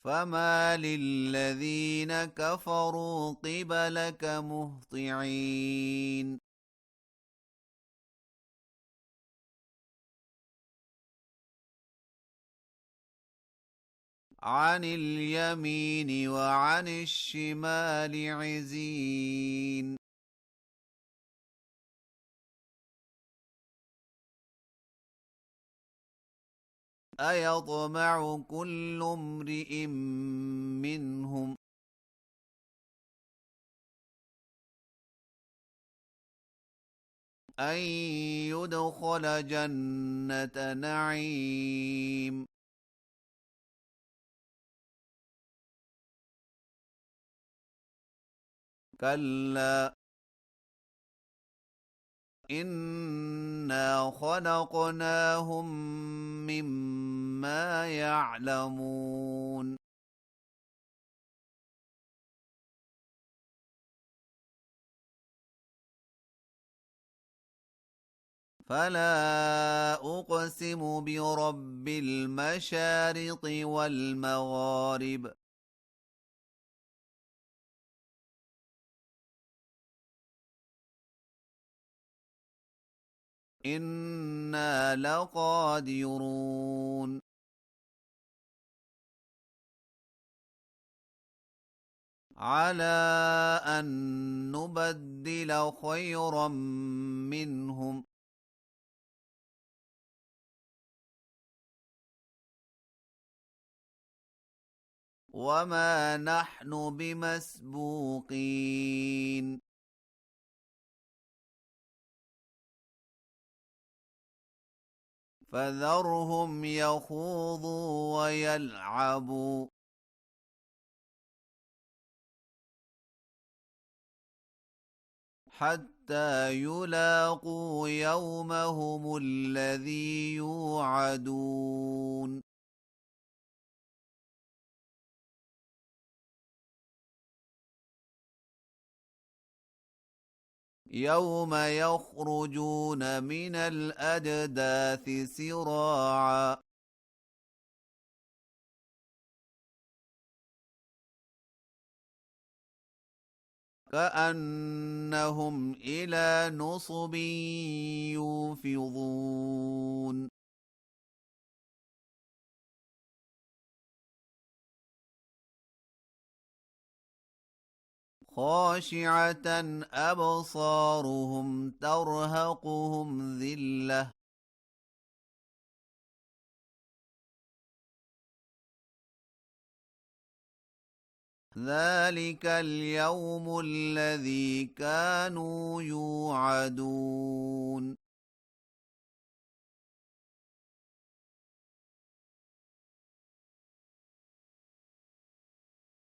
فمال الذين كفروا قبلك مهطعين عن اليمين وعن الشمال عزين أيطمع كل امرئ منهم أن يدخل جنة نعيم كلا إنا خلقناهم مما يعلمون فلا أقسم برب المشارق والمغارب إنا لقادرون على أن نبدل خيرا منهم وما نحن بمسبوقين فذرهم يخوضوا ويلعبوا حتى يلاقوا يومهم الذي يوعدون يوم يخرجون من الأجداث سراعا كأنهم إلى نصب يوفضون خاشعة أبصارهم ترهقهم ذلة ذلك اليوم الذي كانوا يوعدون